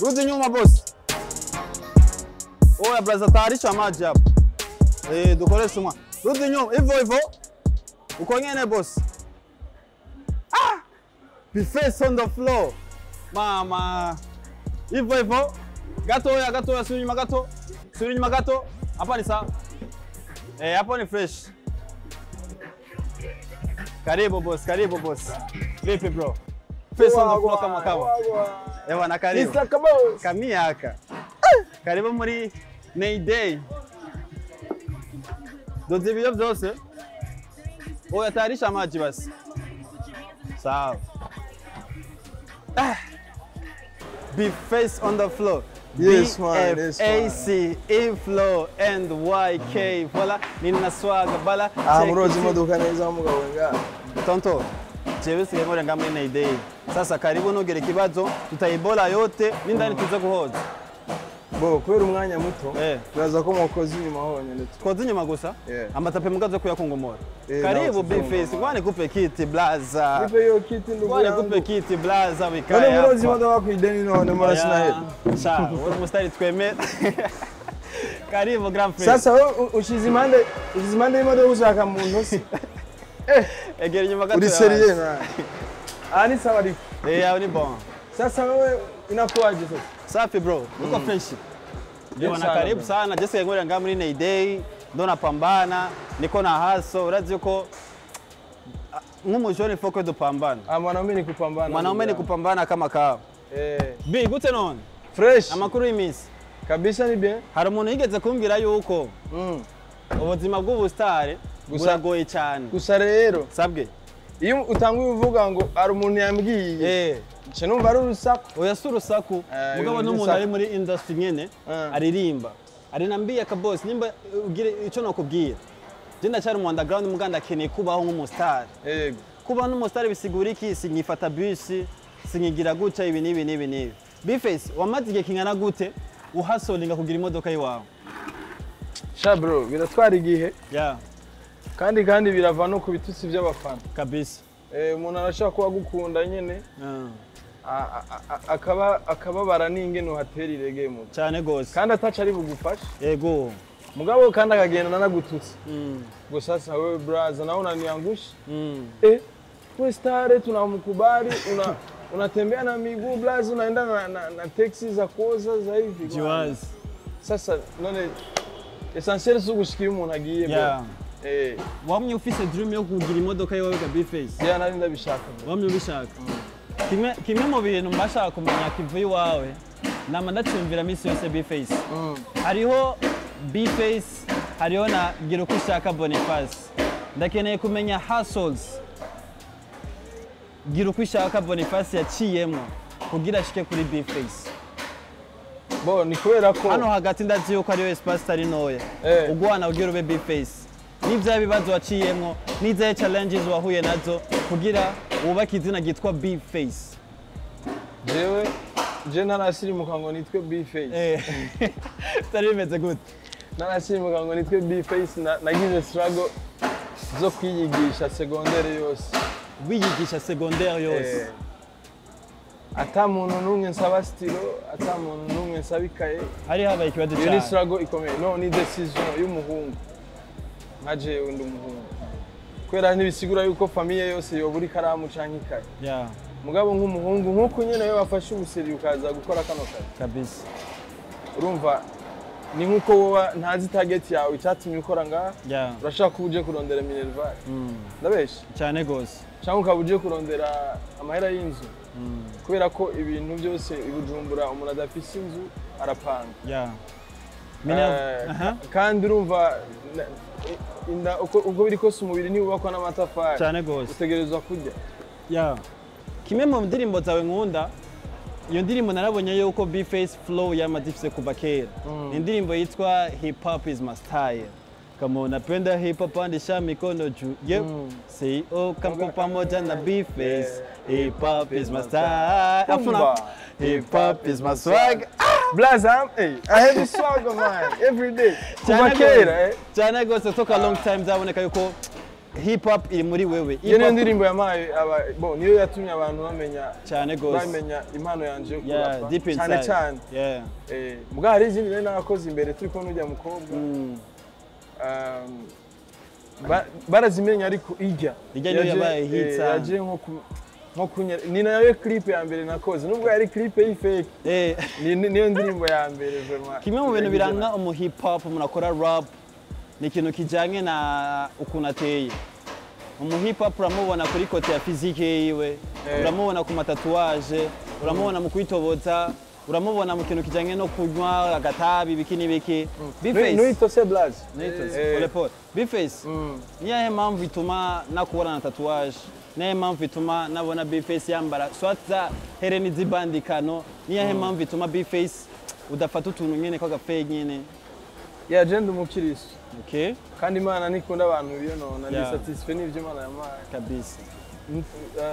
Rudi nyuma boss. Oya braza tarisha maji hapo. Dukore suma. Rudi nyuma hivyo. Uko ngene boss. Ah! Be face on the floor. Mama. Hivyo. Gato suri nyuma gato. Suri nyuma gato. Hapa ni sawa. Hapo ni fresh. Karibu boss. Vipi bro? Face on the floor kama kawa. Ewa na karibu. Kamia haka. Karibu muri Day. Doze video byose. Oya tarisha maji basi. Sawa. Be face on the floor. Yes, man. AC, inflow, and YK. Voilà, nina swaga bala. Mrozi modoka neza mugabo nga. Tonto. Jewe sigaye muri ngamwe Day. Sasa karibu nogere kibazo tutayibola yote nindani tuza guhoza. Bo kubera umwanya muto. Turaza ko mukozi nyuma honyene. Kozi nyuma gusa? Amatape mugaze kuyakongomora. Karibu big face. Ngwane kupe kiti blaza. Kupe yo kiti ndugu. Ngwane kupe kiti blaza wikaya. None mrozi modoka ku ideni none mara sinahe. Sawa, wori mustari twemera. Karibu grand face. Sasa ushizimande y'imodoka ushaka mu ntosi. Egera nyuma gato. Uri serieux na. Ani sawa liko. Ni bon. Sasa wewe inakuaje sasa? Safi bro. Uko fresh. Ndio na karibu sana. Jessica ngora ngamuri ni Day. Ndo napambana. Niko na hustle. Urazi yuko nk'umujone foko dupambana. Mwanaume ni kupambana. Mwanaume ni kupambana kama kawa. Bi gute none? Fresh. Amakuru y'imisi. Kabisa ni bien. Hari umuntu yigeze kumbwira yuko ubuzima bw'ubustare buragoye cyane. Gusa rero sabwe. Iyo utanguye uvuga ngo ari umuntu yambwiye. Nce numva ari urusaku. Oya si urusaku. Mugabo n'umuntu ari muri industry nyene aririmba. Arinambiye ka boss nimba ugire ico nakubwira. Je ndacyari mu underground muganda akeneye kubaho nk'umustar. Yego. Kubaho nk'umustar bisigura iki? Sinyifata bus, sinyigira guca ibi nibi. Bface wamaze igihe kingana gute uhasolinga kugira imodoka yiwawe? Sha bro, biratwara igihe. Kandi birava no ku bitutsi by'abafana. Kabisa. Umuntu arashaka kuba gukunda nyene. Akababara n'ingene uhatera irege mu. Cyane gose. Kandi ataca ari bugufasha. Yego. Mugabo kandi akagenda nanagututse. Gusa sasa wewe brother naona niangusha. Wewe star tunamkubali unatembea na miguu brother unaenda na taxi za koza za hivi. Jiwazi. Sasa none essentiel sugushikira umuntu agiye bro. Wamye ufise dream yo kugira imodoka yawe ga Bface? Nari ndabishaka. Wamye ubishaka? Kimwe mu bintu mbashaka kumenya kivuye iwawe nama ndacyumvira misi yose Bface. Hariho Bface, hariho na gira uko ushaka Boniface. Ndakeneye kumenya hustles gira uko ushaka Boniface yaciyemo kugira ashike kuri Bface. Bo ni kubera ko hano hagati ndazi yuko ari espace tari noya. Ugwana ugira ube Bface. Nivya bibazo waciyemo, nizaye challenges wahuye nazo kugira ubaka izina gitwa Bface. Je narasirimuka ngo nitwe Bface. Tari bimeze gute? Narasirimuka ngo nitwe Bface nagize struggle zo kwiyigisha secondaire yose. Wiyigisha secondaire yose. Ata muntu numwe nsaba stilo, ata muntu numwe nsaba ikaye. Hari habaye ikibazo cyane. Ni struggle ikomeye. No ni decision y'umuhungu. Nkaje undi umuhungu. Kwera ntibisigura yuko famille yose yoburi karamu canke ikaye. Mugabo nk'umuhungu nkuko nyene yo bafashe ubuseri ukaza gukora kano kazi. Kabisa. Urumva ni nkuko wowe ntazi target yawe icyatumye ukora nga. Urashaka kubuje kurondera minerval. Ndabesha. Cyane gose. Cyangwa ukabuje kurondera amahera y'inzu. Kubera ko ibintu byose ibujumbura umuntu adafise inzu arapanga. Kandi urumva ubwo biri kose umubiri ni ubakwa n'amatafari. Cyane gose. Utegerezwa kujya. Kimwe mu ndirimbo zawe nkunda, iyo ndirimbo narabonye yuko Bface flow yamadifise kuva kera. Indirimbo yitwa Hip Hop is my style. Kama unapenda hip hop pandisha mikono juu. Say kama pamoja na Bface. Hip hop is my style. Hip hop is my swag. Blaza, I have a swag of mine every day. Kuva kera. Cyane gose took a long time zaboneka yuko hip hop iri muri wewe. Iyo niyo ndirimbo yamaye niyo yatumye abantu bamenya cyane gose. Bamenya impano yanje yo Yeah, kurapa. deep inside. Cyane. Yeah. Muga hari izindi rero nakoze imbere turi ko n'ujya mukobwa. Barazimenya ariko ijya niyo yabaye hit sana. Yaje nko ni nayo clip ya mbere nakoze nubwo yari clip y'ifake. Niyo ndirimbo ya mbere vraiment. Kimwe mu bintu biranga umu hip hop munakora rap ni ikintu kijanye na ukuntu ateye. Umu hip hop uramubona kuri kote ya physique yiwe, uramubona ku matatuage, uramubona mu kwitoboza, uramubona mu kintu kijanye no kunywa agatabi biki. Nuitose blaze. Bface. Niyahe mpamvu ituma nakubona na tatuage? Niyahe mpamvu ituma nabona Bface yambara swatza hereni zibandikano? Niyahe mpamvu ituma Bface udafata utuntu nyene kwa gafe nyene? Ya agenda umukiristo. Okay. Kandi Imana nikunda abantu biyonona ni satisfait n'ivyo Imana yamaye. Kabisa.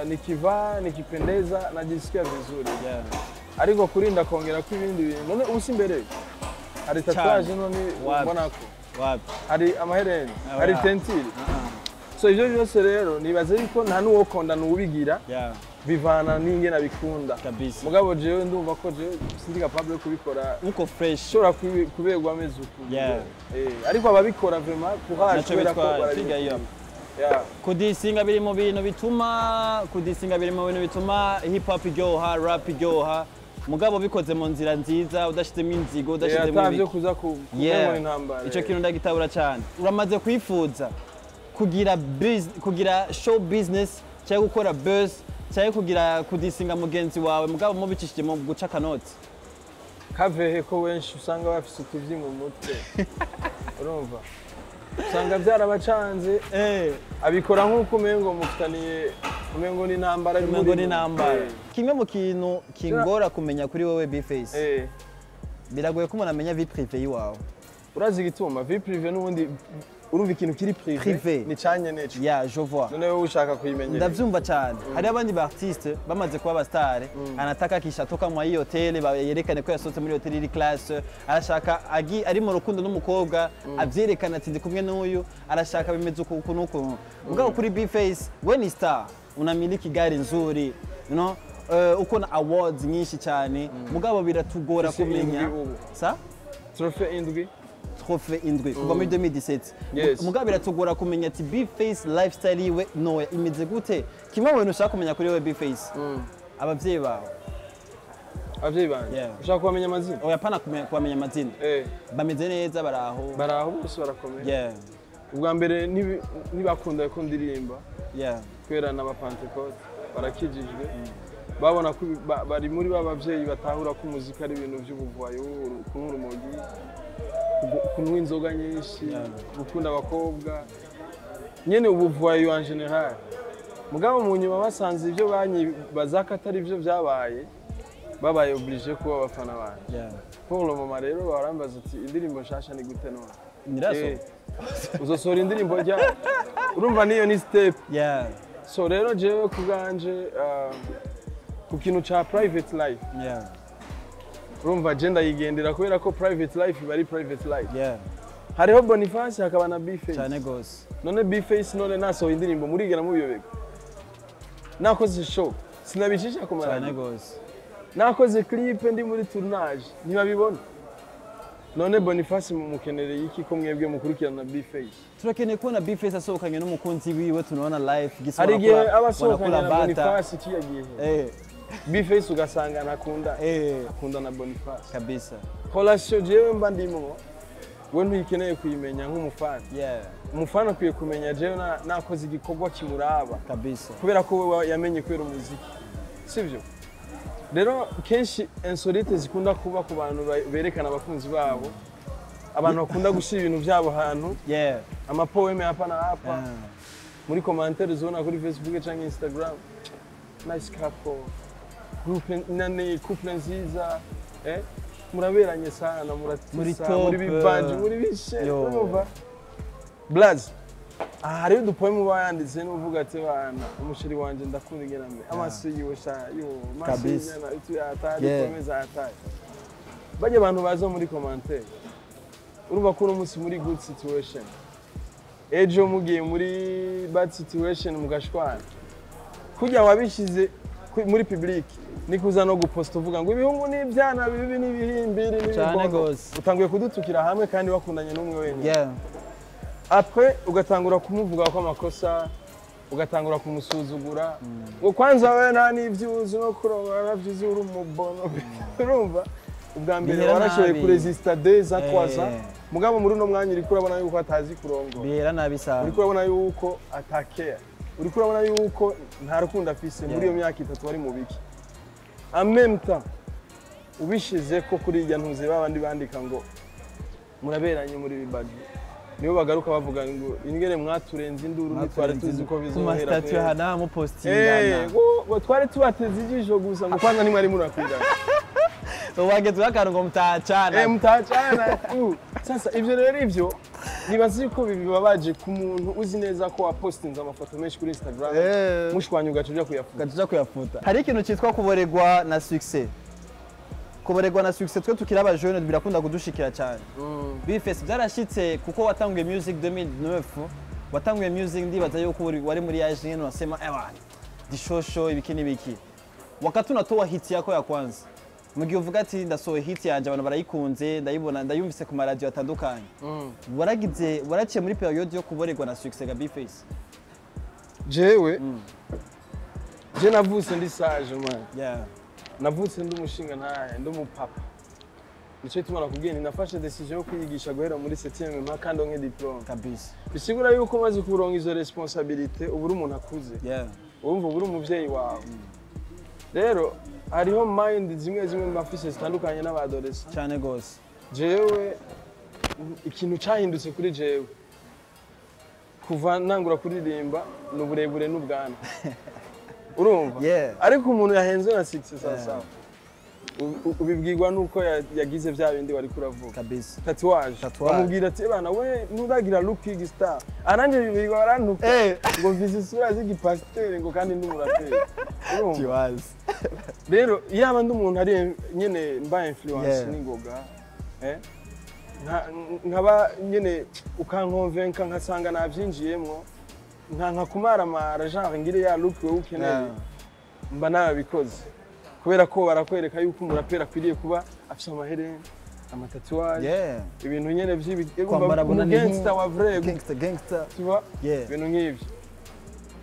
Nikivaa, nikipendeza najisikia vizuri. Yeah. Ariko kurinda kongera ko ibindi bintu. None usi imbere. Hari tatuage none ubona ko. Wapi? Hari amahereni, hari tentire. So ivyo byose rero nibaze yuko nta nuwo konda nubigira. Yeah. Bivana n'ingena bikunda. Kabisa. Mugabo jewe ndumva ko jewe sindi capable kubikora. Uko fresh. Shora kuberwa ameze uku. Yeah. Ariko ababikora vraiment courage kubera ko barabiga iyo. Yeah. Kudisinga biri mu bintu bituma hip hop iryoha, rap iryoha. Mugabo bikoze mu nzira nziza udashizemo inzigo, udashizemo ibyo kuza kumenya intambara. Ico kintu ndagitabura cyane. Uramaze kwifuza kugira show business cyangwa gukora buzz cyangwa kudisinga mugenzi wawe mugabo mubicishije mu guca kanoti. Kavehe ko wenshi usanga bafise utuvyi mu mutwe. Urumva? Usanga byarabacanze abikora nk'uko umengo mufitaniye umengo ni intambara Kimwe mu kintu kingora kumenya kuri wewe Bface. Biragoye ko umuntu amenya vie privée yiwawe. Urazi gituma vie privée n'ubundi urumva ikintu kiri privé ni cyanye neco. Yeah, je vois. None wewe ushaka kuyimenyera. Ndavyumva cyane. Hari abandi ba artiste bamaze kuba abastare, anataka kishatoka mu iyi hotel yerekane ko yasohotse muri hotel iri classe, arashaka ari mu rukundo n'umukobwa, avyerekana ati ndi kumwe n'uyu, arashaka bimeze uku nuko. Mugabo kuri Bface, we ni star, unamiliki gari nzuri, you know? Uko na awards nyinshi cyane, mugabo biratugora kumenya. Sa? Trophée indwi kuva muri 2017. Mugabo biratugora kumenya ati Bface lifestyle yiwe no imeze gute. Kimwe mu bintu ushaka kumenya kuri wewe Bface. Abavyeyi bawe. Abavyeyi banje. Ushaka kumenya amazina? Oya pana kumenya amazina. Bameze neza baraho. Baraho bose barakomeye. Yeah. Ubwa mbere nibakunda ko ndirimba. Yeah. Kwera n'aba pentecôtes barakijijwe. Babona ko bari muri babavyeyi batahura ko muzika ari ibintu by'ubuvayo, kunywa urumogi, kunywa inzoga nyinshi, gukunda abakobwa. Nyene ubuvayo en general. Mugabo mu nyuma basanze ivyo bazaka atari ivyo byabaye. Babaye obligé kuba abafana banje. Yeah. Pour le moment rero barambaza ati indirimbo nshasha ni gute none? Nyiraso. Uzosora indirimbo rya urumva niyo ni step. Yeah. So rero jewe kuganje ku kintu cha private life. Yeah. Urumva agenda yigendera kubera ko private life bari private life. Yeah. Hariho Boniface hakaba na Bface. Cyane gose. None Bface none naso indirimbo murigera mubiyobeka. Nakoze show sinabicisha ku maranye. Cyane gose. Nakoze clip ndi muri tournage ntibabibona. None Boniface mumukenereye iki ko mwebwe mukurikirana Bface? Turakeneye kubona Bface asohokanye n'umukunzi wiwe tunaona live gisaba ko. Hari gihe abasohokanye na Boniface kiyagiye. Bface ugasanga akunda na Boniface. Kabisa. Relation jewe mba ndimo. We ntuyikeneye kuyimenya nk'umufana. Yeah. Umufana akwiye kumenya jewe nakoze igikorwa kimuraba. Kabisa. Kubera ko yamenye kwera umuziki. Sivyo? Rero kenshi insolite zikunda kuba ku bantu berekana abakunzi babo. Abantu bakunda gushira ibintu byabo hantu. Yeah. Amapoeme hapa na hapa. Muri commentaires zona kuri Facebook cyangwa Instagram. Nice couple. Couple nziza. Muraberanye sana muratisa muri bibanje muri bishe. Urumva? Blaze. Hari udupoemu bayanditse n'uvuga ati bana umushiri wanje ndakunda igename amaso yiwe sha yo kabisa itu atari komeza atari baje abantu baza muri commentaire urumva ko umunsi muri good situation ejo mugiye muri bad situation mugashwana kujya wabishize muri public ni kuza no guposta uvuga ngo ibihungu n'ibyana bibi n'ibihimbiri n'ibigomba utanguye kudutukira hamwe kandi wakundanye n'umwe wenyine après ugatangura kumuvuga ko amakosa ugatangura kumusuzugura ngo kwanza wewe nta n'ivyuzi no kurongora byiza uri umubono urumva ubwa mbere warashoboye kuresista 2 ans 3 ans mugabo muri no mwanya uri kurabona yuko atazi kurongora bihera nabi sana uri kurabona yuko atakea uri kurabona yuko nta rukundo afise muri iyo myaka 3 bari mu biki en même temps ubishize ko kuri irya ntuze babandi bandika ngo muraberanye muri bibadi nibo bagaruka bavuga ngo ingere mwaturenze induru nitware tuzi ko bizohera ku hana mu postingana ngo tware tubateze ijisho gusa ngo kwanza nimwe ari murakwigana wageze bakarongo mutacana mutacana sasa ivyo rero ivyo nibazi ko bibabaje ku muntu uzi neza ko wapostinze amafoto menshi kuri Instagram mushwanya ugacuja kuyafuta hari ikintu cyitwa kuboregwa na success kuboregwa na success twe tukira aba jeune birakunda kudushikira cyane bifese byarashitse kuko watanguye music 2009 watanguye music ndibaza yuko wari muri yaje nyene wasema dishosho ibiki nibiki wakati unatoa hit yako ya kwanza mugihe uvuga ati ndasohoye hit yanje abantu barayikunze ndayibona ndayumvise ku maradio atandukanye waraciye muri period yo kuboregwa na success ga Bface jewe je navutse ndi sage man navutse ndi umushinga ntahe ndi umupapa nico ituma nakubwiye nafashe decision yo kwiyigisha guhera muri 7e mpaka ndonke diplome kabisa bisigura yuko maze kuronka izo responsabilité uburi umuntu akuze urumva uburi umuvyeyi wawe rero hariho mind zimwe mbafise zitandukanye n'abadolescent cyane gose jewe ikintu cyahindutse kuri jewe kuva nangura kuririmba n'uburebure n'ubwana urumva ariko umuntu yahenze na 6 sasa ubibwirwa nuko yagize bya bindi wari kuravuga kabisa tatouage bamubwira ati bana we nuragira look big star aranje bibirwa barantuka ngo mvise isura z'igipasiteri ngo kandi ndi umuraperi urumva rero yaba ndi umuntu ari nyene mba influence n'ingoga nkaba nyene ukankonvenka nkasanga navyinjiyemwo nka kumaramara genre ngire ya look we ukeneye mba nabikoze kubera ko barakwereka yuko umuraperi akwiriye kuba afite amahereni amatatuwaje ibintu nyene gangster wa vrai gangster tuba ibintu nk'ibyo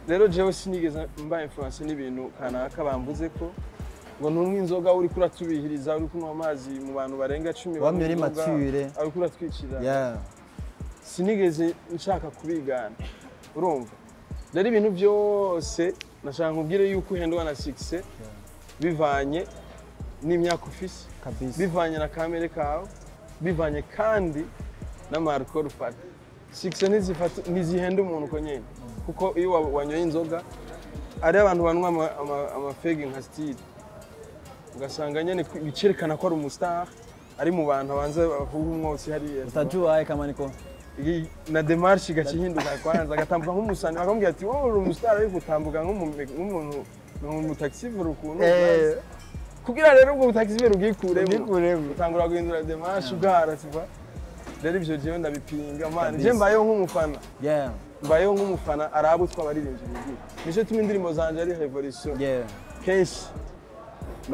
rero jewe sinigeze mba influence n'ibintu kanaka bambuze ko ngo ntumwe inzoga uri kuratubihiriza uri kunywa amazi mu bantu barenga 10 wamye mature ari kuratwicira sinigeze nshaka kubigana urumva rero ibintu byose nashaka nkubwire yuko uhendwa na success bivanye n'imyaka ufise bivanye na kamere kawe bivanye kandi n'amarikoro ufata success ntizihenda umuntu uko nyene kuko iyo wanyoye inzoga ari abantu banywa amafegi nka style ugasanga nyene bicerekana ko ari umustar ari mu bantu abanza bavuga umwotsi hariya utajua kama niko na demarche gacihinduka kwanza agatambuka nk'umusani bakambwira ati wowe uri umustar ariko utambuka nk'umuntu mu taxi ukuntu kugira rero ubwo taxi ugikuremo utangura guhindura demarche ugara siva rero ivyo jewe ndabipinga man je mbayeho nk'umufana mbayeho nk'umufana arabo twabaririmbye bigira nico tuma indirimbo zanje ari revolution kenshi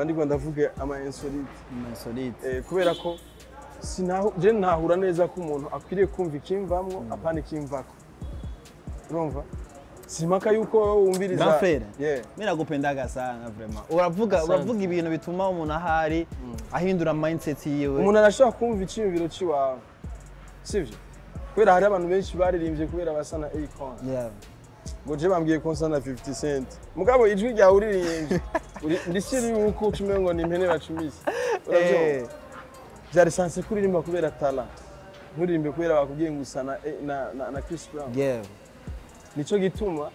ndiko ndavuga ama insolite kubera ko je ntahura neza ko umuntu akwiriye kumva ikimvamwo apana ikimvako urumva simaka yuko wumviriza mira gupendaga sana vraiment uravuga ibintu bituma umuntu ahari ahindura mindset yiwe umuntu arashaka kumva iciyumviro ciwawe sivyo kubera hari abantu benshi baririmbye kubera basana Akon ngo je bambwiye ko nsana 50 cent mugabo ijwi rya uririmbye ndisiri yuko ucumengo ni impene bacumisi uravyo byari sanse kuririmba kubera talent nturirimbe kubera bakubwiye ngo usana na Chris Brown nico gituma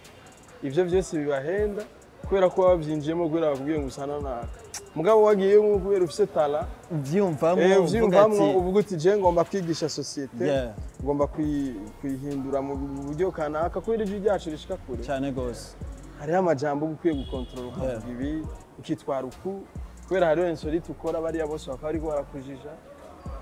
ivyo byose bibahenda kubera ko bavyinjiyemo kubera bakubwiye ngo usana naka mugabo wagiye nko kubera ufise talent uvyumvamwo uvuga uti je ngomba kwigisha societe ngomba kwihindura mu buryo kanaka kubera ijwi ryacu rishika kure cyane gose hariho amajambo ukwiye gukontrola ukavuga ibi ukitwara uku kubera hariho insolite ukora bariya bose bakaba bariko barakujija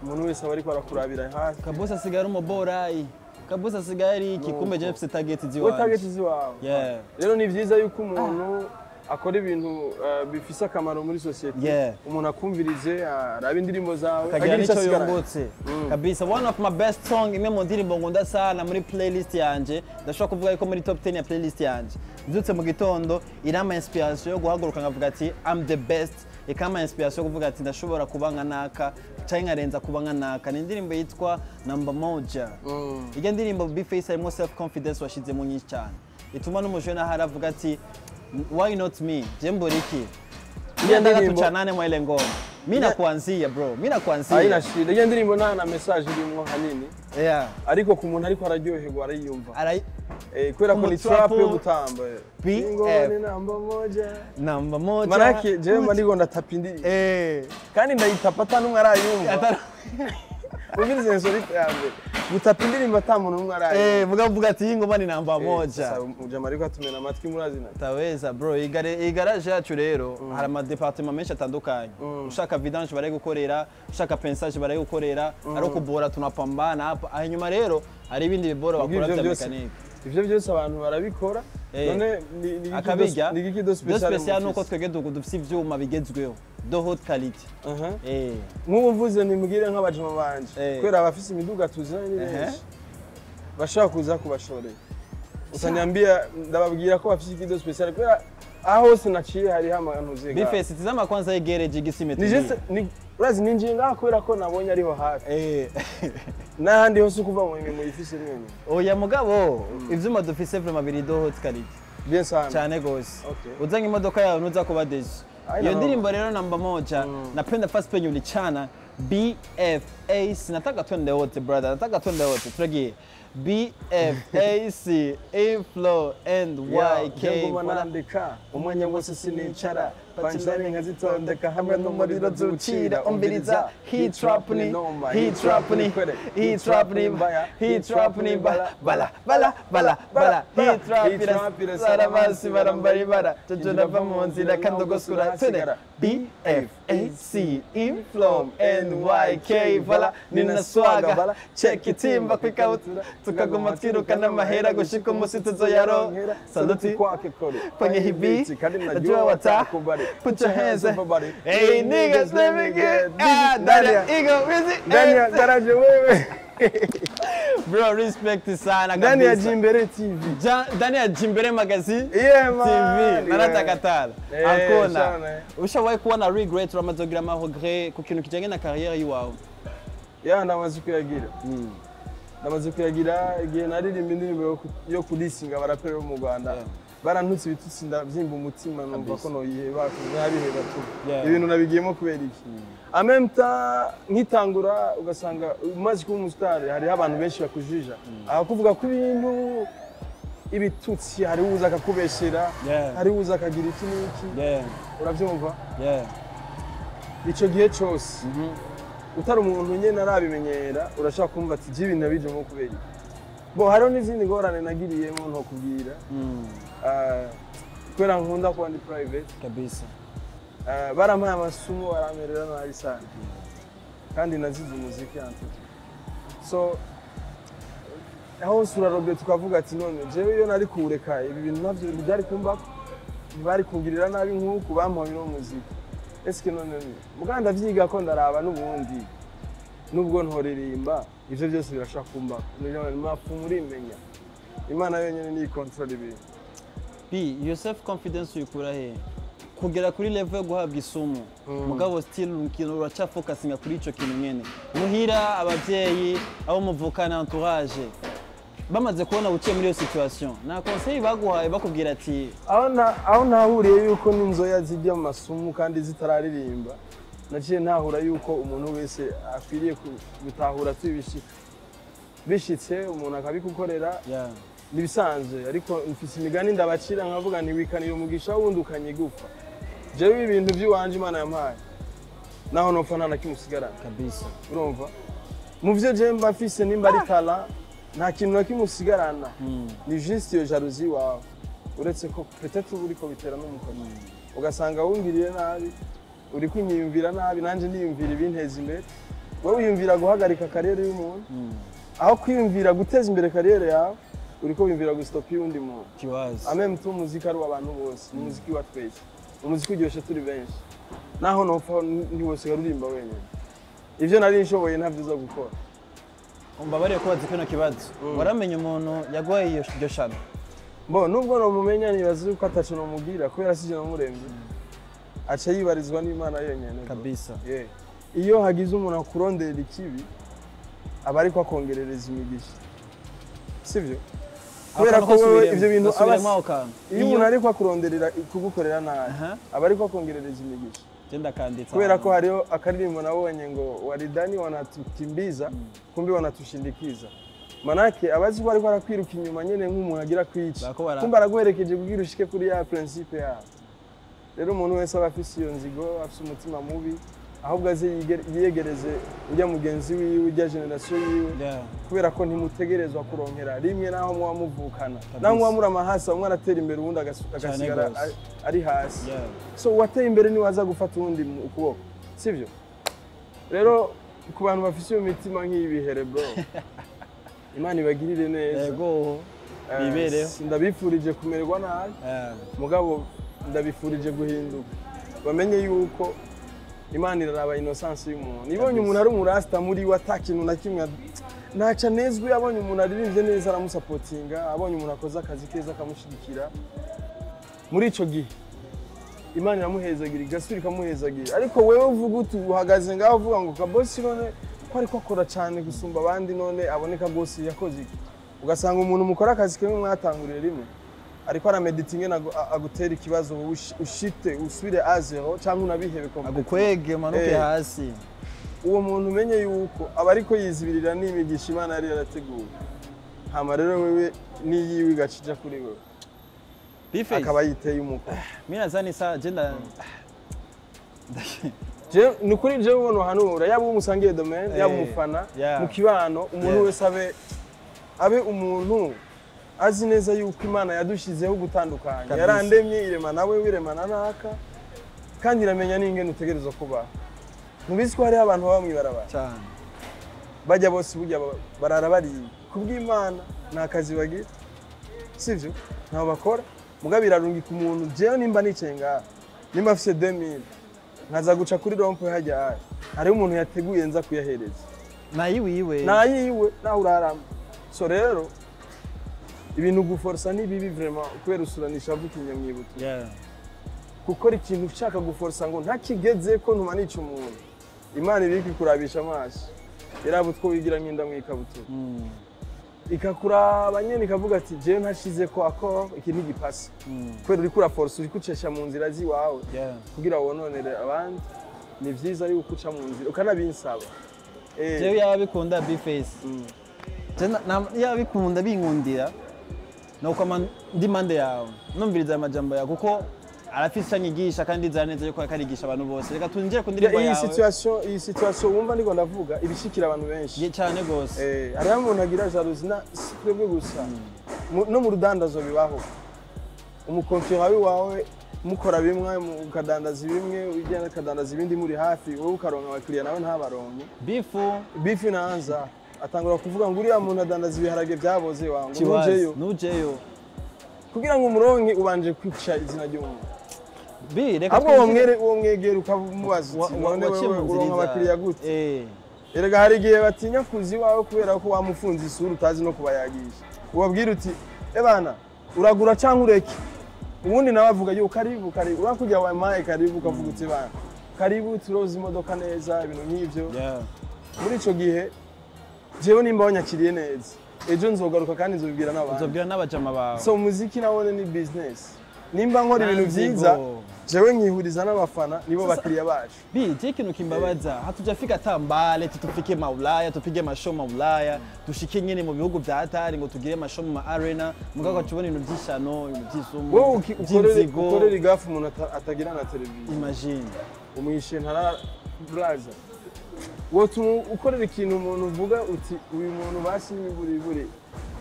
umuntu wese aba ariko arakurabira hasi kabosa asigara umuborayi kabisa asigaye ari iki kumbe je mfite target ziwawe. Target ziwawe. Yeah. Rero ni vyiza yuko umuntu akora ibintu bifise akamaro muri society. Umuntu akumvirize araba indirimbo zawe agira icyo yungutse. Kabisa one of my best song imwe mu ndirimbo ngunda sana muri playlist yanje. Ndashobora kuvuga yuko muri top 10 ya playlist yanje. Nzutse mu gitondo irama inspiration yo guhaguruka ngavuga ati I'm the best. Ikama inspiration yo kuvuga ati ndashobora kuba nka naka cyangwa nkarenza kuba nka naka. Ni indirimbo yitwa Namba Moja. Iyo ndirimbo Bface harimo self confidence washize mu nyinshi cyane. Ituma n'umujene ahari avuga ati why not me? Jembo Riki. Ndiye tuchanane mwa ile ngoma. Mimi nakuanzia bro. Mimi nakuanzia. Haina shida. Iyo ndirimbo na message irimo hanini. Yeah. Ariko ku muntu ariko araryoherwa arayumva. Kwera ko ni trap yo gutamba. Namba moja. Namba moja. Maraki jemba ndiko ndatapa indirimbo. Kandi ndayitapa tanumwe arayumva. Ubiri sensorite yanjye. Gutapa indirimbo atamuntu numwe araye. Mugavuga ati ingoma ni namba moja. Sasa ujamariko atumena amatwi murazina. Taweza bro, igaraje yacu rero hari ama department menshi atandukanye. Ushaka vidange baraye gukorera, ushaka pensage baraye gukorera, ari ukubora tunapambana hapa. Hanyuma rero hari ibindi biboro bakora bya mekanike. Ivyo byose abantu barabikora. None ni iki do special nuko twege dufite ivyuma bigezweho. Do haute qualité. Nk'uvuze nimugire nk'abajama banje. Kwera abafise imiduga tuzanye benshi. Bashaka kuza kubashorera. Utanyambia ndababwira ko bafise ikido special kwera aho sinaciye hari amantu zega. Bface tizama kwanza igereje igisimeti. Ni urazi ninjinga kwera ko nabonye ariho hafi. N'ahandi hose kuva mu mirimo yifise mwene. Oya mugabo ivyuma dufise vraiment biri do haute qualité. Bien sana. Cyane gose. Uzanye imodoka yawe nuza kuba deje. Iyo ndirimbo rero Namba Moja napenda first penye ulichana BFAC nataka twende wote brother, nataka twende wote turagiye BFAC Inflow and YK manandika umwanya wose sinicara punchline nkazitondeka hamwe n'umuriro zucira umbiriza hit trap ni bala hit trap sarabasi barambari bara jojona va mu nzira kandogosura tene BFAC Inflow and YK vala nina swaga check itimba kwikabutura tukagoma twiruka n'amahera gushika umunsi tuzoyaronka saluti kwenye hibi najua watakubali. Put your hands up. Hey niggas, let me get Dania Ego, Dania Garage wewe. Bro, respect sana kabisa. Dania Jimbere TV. Dania Jimbere Magazine. Yeah man. TV. Naratakatala. Hakuna. Ushawahi kuwa na regret ramazogira regret ku kintu kijanye na career yiwawe? Yeah, ndamaze kuyagira. Ndamaze kuyagira igihe naririmba indirimbo yo kulisinga barapera mu Rwanda. Barantutse ibitutsi ndavyimba umutima numva ko noyiheba nabiheba tu. Ibintu nabigiyemo kubera iki. Amemta nkitangura ugasanga umaze kuba umustar hari abantu benshi bakujija. Akuvuga ku bintu ibitutsi hari uza akakubeshera, hari uza akagira iki n'iki. Uravyumva? Ico gihe cyose. Utari umuntu nyene arabimenyera urashaka kumva ati je ibintu nabijemo kubera iki. Bo hariho n'izindi ngorane nagiriyemo nto kubwira. Kwera nkunda kuba ndi private kabisa. Barampaye amasumo baramerera nabi sana. Kandi nazize umuziki yantu. So aho surarobe tukavuga ati none jewe yo nari kureka ibi bintu navyo byari kumba bari kungirira nabi nk'uko bampaye no muziki. Eske none muganda vyiga ko ndaraba n'ubundi nubwo ntoririmba ivyo byose birashaka kumba. None mafu muri menya. Imana yonyene ni control ibintu. Your self confidence uyikura he? Kugera kuri level yo guhabwa isumo. Mugabo still ukino uracha focusinga kuri ico kintu nyene. Muhira abavyeyi abo muvukana entourage. Bamaze kubona uciye muri iyo situation. Na conseil baguhaye bakubwira ati aho ntahuriye yuko n'inzoya zijya mu masumu kandi zitararirimba. Naciye ntahura yuko umuntu wese akwiriye gutahura tubishika. Bishitse umuntu akabikukorera. Nibisanzwe ariko mfise imigani ndabacira nkavuga nti wikanira umugisha wundi ukanyigufa. Jewe ibintu by'uwanje Imana yampaye. Naho nopfa nta nakimusigarana kabisa. Urumva? Mu byo je mba mfise nimba ari talent nta kintu nakimusigarana. Ni juste iyo jalousie wawe. Uretse ko peut-être uri ko bitera n'umukono. Ugasanga wungiriye nabi, uri kunyiyumvira nabi nanje niyumvira ibinteza imbere. Wowe uyumvira guhagarika karere y'umuntu. aho kwiyumvira guteza imbere kariyeri yawe uriko wiyumvira gustopa y'undi muntu kiwazi ameme tu muziki ari abantu bose umuziki wa twese umuziki uryoshe turi benshi naho nopfa ntiwose garurimba wenyine ivyo nari nshoboye ntavyo uza gukora umbabariye kubaza kino kibazo waramenye umuntu yaguhaye iryo shano Bo nubwo no mumenya nibaza uko atacu no mugira kubera sije no muremye aca yibarizwa n'Imana yenyene kabisa iyo hagize umuntu akurondera ikibi aba ariko akongerereza imigisha sivyo kubera ko ivyo bintu iyo umuntu ariko akuronderera kugukorera nabi aba ariko akongerereza imigisha Jenda kanditsa kubera ko hariyo akaririmbo nabonye ngo waridani wanatukimbiza kumbe wanatushindikiza manake abazi ko ariko arakwiruka inyuma nyene nk'umuntu agira kwica kumbe araguherekeje kugira ushike kuri ya principe yawe rero umuntu wese aba afise iyo nzigo afise umutima mubi ahubwo aze yiyegereze ujya mugenzi wiwe ujya generation yiwe kubera ko ntimutegerezwa kuronkera rimwe naho muba muvukana naho muba muri amahasa umwe aratera imbere uwundi agasigara ari hasi so uwateye imbere niwe aza gufata uwundi ukuboko sivyo rero ku bantu bafise iyo mitima nk'ibihere bro Imana ibagirire neza yego bibereho ndabifurije kumererwa nabi mugabo ndabifurije guhinduka bamenye yuko Imana iraraba innocence y'umuntu nibonye umuntu ari umurasta muri we atakintu na kimwe naca nezwe abonye umuntu aririmbye neza aramusapotinga abonye umuntu akoze akazi keza akamushigikira muri ico gihe Imana iramuhezagira igasubira ikamuhezagira ariko wewe uvuga uti uhagaze ngaho uvuga ngo kabosi none ko ariko akora cyane gusumba abandi none aboneka gose yakoze iki ugasanga umuntu mukora akazi kemwe mwatangurira rimwe ariko arameditinge agutera ikibazo ushite usubire a zero cyangwa unabihebe agukwege manuke hasi uwo muntu umenye yuko aba ariko yizibirira n'imigisha Imana yari yarateguye hama rero wewe niyiwe gacija kuri wewe akaba yiteye umuko mina zani sa agenda ni kuri je ubona hanura yaba umusangiye domaine yaba umufana mu kibano umuntu wese abe umuntu azi neza yuko Imana yadushizeho gutandukanya yarandemye irema nawe wiremana naka kandi iramenya n'ingene utegerezwa kuba mubizi ko hari abantu baba mwibarabara cyane bajya bose burya barara bari kubw'Imana nta kazi bagira sivyo ntaho bakora mugabira rungi ku muntu jewe nimba nicenga nimba afise 2000 nkaza guca kuri rompo hajya hari umuntu yateguye nza kuyahereza nayiwe naho urarama so rero ibintu guforsa ni bibi vraiment kubera usuranisha vukinya mwibuto gukora ikintu ushaka guforsa ngo ntakigeze ko ntuma nica umuntu Imana ibiki kurabisha amaso yarabutwo wigira nk'inda mwikabutura ikakuraba nyene ikavuga ati je ntashize ko ako iki ntigipasa kubera uri kura force uri kucesha mu nzira ziwawe kugira wononere abandi ni vyiza yuko uca mu nzira ukanabinsaba jewe yabikunda bface yabikunda binkundira nuko ndi mande yawe numviriza amajambo yawe kuko arafise anyigisha kandi nzaneze yuko akarigisha abantu bose reka tunjire ku ndirimbo yawe iyi situation wumva ndiko ndavuga ibishikira abantu benshi cyane gose ari umuntu agira jalousie na twebwe gusa no mu rudandazo bibaho umukonfirma wawe mukora bimwe ukadandaza bimwe ujyana kadandaza ibindi muri hafi wowe ukaronka abakiriya nawe ntabaronke bifu naanza atangura kuvuga ngo uriya muntu adandaza ibiharage byaboze wangu nujeyo kugira ngo umuronke ubanje kwica izina ry'umuntu reka abo uwo mwegera ukamubaza none uronka abakiriya gute erega hari igihe batinya kuzi wawe kubera ko wamufunze isura utazi no kubayagisha ubabwira uti bana uragura cyangwa ureke ubundi nawe avuga yo karibu urakujya wa maye karibu ukavuga uti bana karibu turoza imodoka neza ibintu nk'ivyo muri ico gihe jewe nimba wanyakiriye neza ejo nzogaruka kandi nzobibwira n'abajama bawe so muziki nawone ni business nimba nkora ibintu vyiza jewe nkihuriza n'abafana nibo bakiriya bacu ikintu kimbabaza hatujafika tambale tutufike maulaya tupige mashow maulaya dushike nyene mu bihugu vya hatari ngo tugire mashow mu arena mugako tubona ibintu byishano ibintu byisumo wowe ukorera igafu umuntu atagira na televiziyo imagine umwishe ntara blaza wotu ukorera ikintu umuntu uvuga uti uyu muntu bashimye buri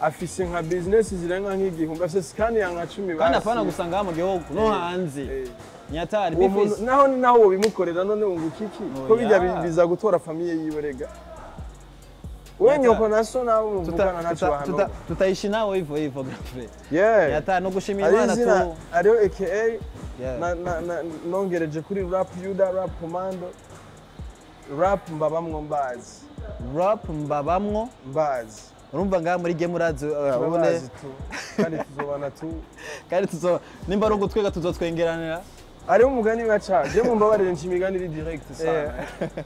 afise nka business zirenga nk'igihumbi afise scan ya nka 10 basi kandi apana gusanga mu gihugu no hanze nyatari bifise naho bimukorera none unguka iki ko bijya biza gutora famille yiwe rega wewe nyoko na so nawe muvugana ntacu bahano tutaishi nao hivyo hivyo grand frère yeah yata no gushimira Imana tu ariyo aka na nongereje kuri rap yuda rap commando rap mbabamwo mbazi urumva ngaha muri game urazi ubone kandi tuzo nimba ari ugutwega tuzotwengeranira ari umugani wacha je mu mbabarire nshimiganira direct sana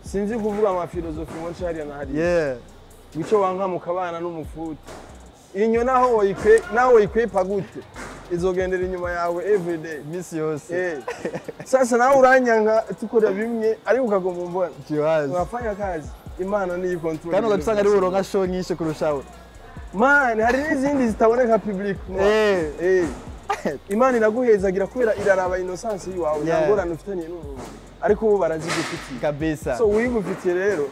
sinzi kuvuga ama philosophy ngo nshariya na hariya bico wanka mukabana n'umufuti inyo naho woyikwepa gute izogendera inyuma yawe everyday miss yose sasa nawe uranyanga tukora bimwe ari ukagomba mbona kiwazi urafanya kazi Imana ni control kandi ugasanga ari uronka show nyinshi kurushaho man hari n'izindi zitaboneka public Imana iraguhezagira kubera iraraba innocence yawe yangorana ufitanye n'umuntu ariko ubu barazigufitiye kabisa so wigufitiye rero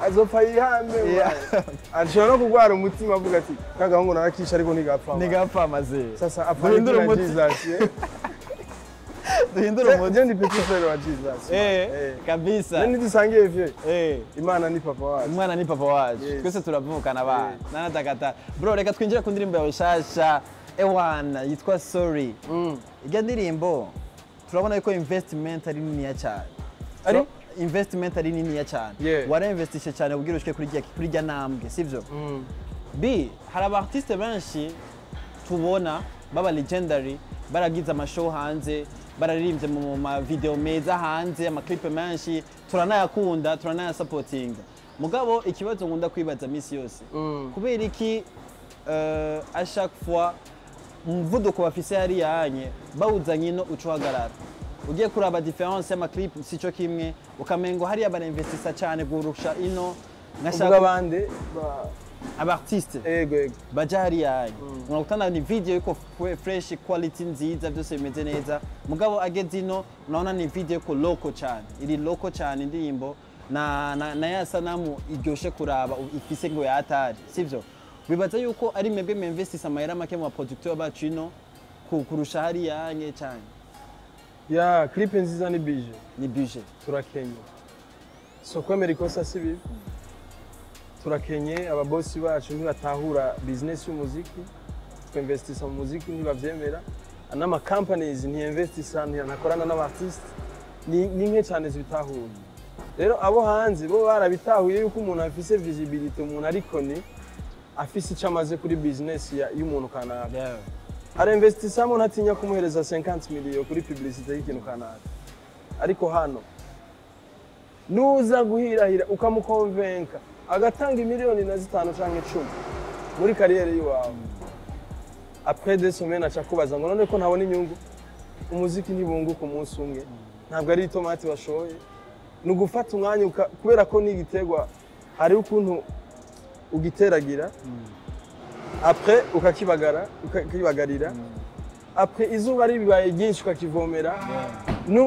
azopfa yihambe ashobora no kugwara umutima avuga ati kagahungu narakisha ariko ntigapfa maze sasa apahindura umutima duhindura umutima je ndi petit frère wa Jesus kabisa nini dusangiye vye Imana ni papa wacu twese turavukana abana nanadagata bro reka twinjira ku ndirimbo yawe shasha ewana yitwa sorry irya ndirimbo turabona yuko investment ari nini cyane investment ari nini cyane warainvestishe cyane kugira ushike kuri rya nambwe sivyo b hari aba artiste benshi tubona baba legendary baragize amashow hanze bararirimbye mu ma video meza hanze ama clip menshi turanayakunda turanayasupportinga mugabo ikibazo ngunda kwibaza misi yose kubera iki à chaque fois umuvuduko bafise hari yanye bawuzanye no ucuhagarara ugiye kuraba difference y'ama clip sico kimwe ukamengo hari abana investisa cyane gurusha ino nkashaka abande aba artiste baja hari yanye unakutana ni video yuko fresh quality nziza byose bimeze neza mugabo ageze ino unaona ni video yuko local cyane iri local cyane indirimbo na yasanamu iryoshe kuraba ifise ngo yatari sivyo bibaza yuko ari mwebwe mwinvestisa amahera make mu producteur bacu ino kurusha hari yanye cyane clip nziza ni budget turakenye so kwemera ikosa si bibi turakenye ababosi bacu ntibatahura business y'umuziki twinvestisa mu muziki ntibavyemera n'ama companies ntiinvestisa ntanakorana n'abartiste ni nke cyane zibitahuye rero abo hanze bo barabitahuye yuko umuntu afise visibility umuntu ariko ni afise icamaze kuri business y'umuntu kanaka arinvestisamo ntatinya kumuhereza 50 million kuri publicité y'ikintu kanaka ariko hano nuza guhirahira ukamukonvenka agatanga miliyoni na 5 canke 10 muri kariyere yiwawe après 2 semaines acha kubaza ngo none ko ntabona inyungu umuziki ntibunguka umunsi umwe ntabwo ari itomati bashoye nugufata umwanya kubera ko nigitegwa hari ukuntu ugiteragira après ukakibagarira après izuba ari bibaye byinshi ukakivomera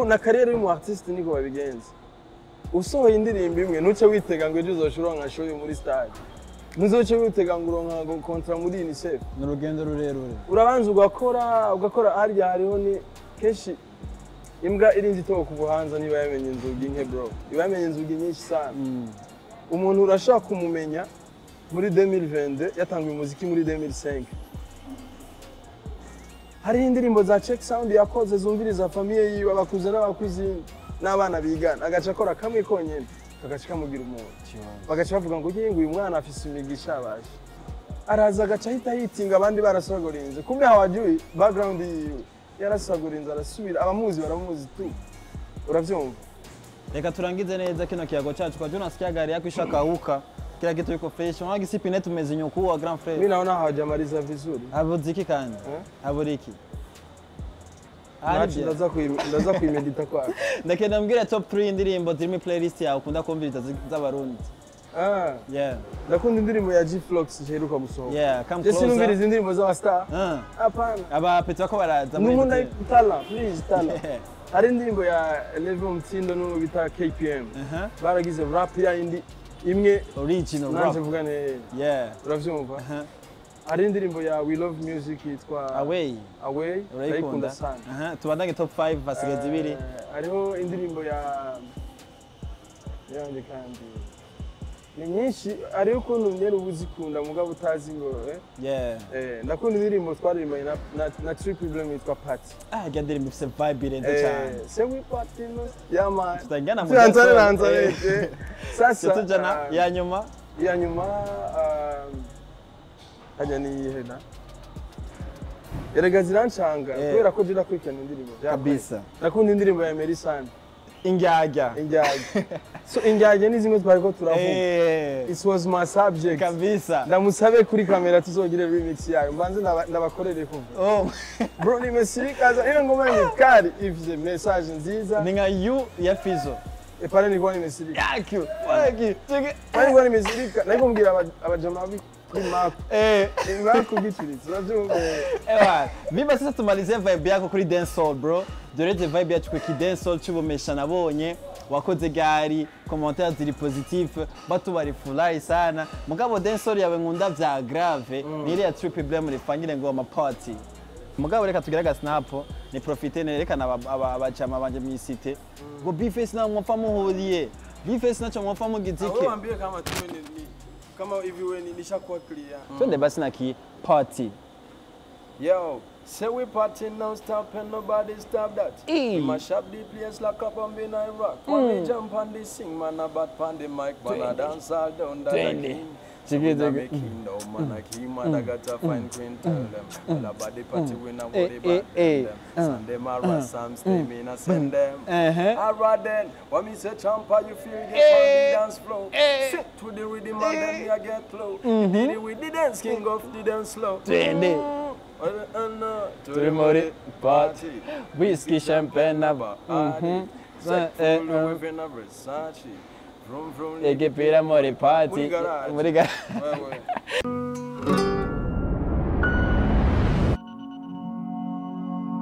na kariyere y'umu artiste niko babigenza usohoye indirimbo imwe nuce witega ngo ejo uzoshobora nka show muri stade nuzoce witega ngo uronka contrat muri UNICEF n'urugendo rurerure urabanza ugakora harya hariho ni keshi imbwa irinzi to kubuhanza niba yamenye inzugi nke bro iba yamenye inzugi nyinshi sana umuntu urashaka kumumenya muri 2022 yatangiye umuziki muri 2005 hari indirimbo za check sound yakoze zumviriza famille yiwe abakuze n'abakuzi n'abana bigana agaca akora kamwe konyene kagaca kamugira umuntu bagaca bavuga ngo ugiye ngo uyu mwana afise imigisha abaje araza agaca ahita yitinga abandi barasogorinze kumbe hawajuye background yiwe yarasagorinze arasubira abamuzi baramuzi tu uravyumva reka turangize neza kino kiyago cyacu kwa Jonas Kyagari yakwishaka huka kila kitu iko fresh wangi sipi netu mezinyoku wa grand frère mimi naona hawajamaliza vizuri abuziki kandi aburiki ndaza kuimedita kwa ndakenda mbwira top 3 indirimbo ziri playlist yawe ukunda kumviriza z'abarundi ndakunda indirimbo ya G-Flox iheruka gusohoka come closer sinumviriza indirimbo za star hapana aba peti bako baraza n'umunda itala please tala hari indirimbo ya Level Mtindo no bita KPM baragize rap ya indi imwe original rap nanje vugane uravyumva hari indirimbo ya We Love Music yitwa Away urayikunda sana tubandange top 5 basigaye zibiri hariho indirimbo ya yandi kandi ni nyinshi hariho ukuntu nyene uba uzikunda mugabo utazi ngo Yeah. ndakunda indirimbo twaririmbaye na Triple Blame yitwa Party. Irya ndirimbo ifise vibe irenze cyane. Se we party no yama Tutangana mu Tanzania. Sasa tujana ya nyuma hajya ni ihena erega zirancanga kubera ko jira kwikana indirimbo kabisa. Nakunda indirimbo ya Melisande Ingyagya. So ingyagya ni zimwe twari ko turavuga. It was my subject kabisa. Ndamusabe kuri kamera tuzogire remix yayo mbanze ndabakorere kuva. Oh. Bro nimesirikaza ino ngoma ni kari ifise message nziza. Ninga you ya Fizo. Pale nilikuwa nimesirika. Yaki. Waki. Pale nilikuwa nimesirika. Niko mbwira abajama kuri Marco. Marco giturize. Ewa, biba sasa tumalizie vibe yako kuri dancehall bro. Dorete vibe yacu ku dancehall cyubumesha nabonye wakoze gari commentaires ziri positif batu bari furahi sana mugabo dancehall yawe nkunda vya grave nire ya Triple Blame rifanyire ngo ama party mugabo reka tugire snap ni profiter nerekana abachama banje mu cité ngo Bface na mwapfa muhuriye Bface nacho mwapfa mugizike Waambie kama tuwe ni kama hivi wewe nishakuwa clear. Twende basi na ki party. Yo, say we party non-stop and nobody stop that. We mash up the place like up and in Iraq. When we jump on the sing, man, about pan the mic, man, I dance all down that king. Make him no man, like him, man, I got a fine queen, tell them. All about the party, we not worry about them. Send them a Sam, stay me, and send them. Alright then, when me say champa, you feel get on the dance floor. Sit to the rhythm and then you get flow. Did it with the dance, king of the dance floor. To the muri party, whiskey, champagne, never. Muri party.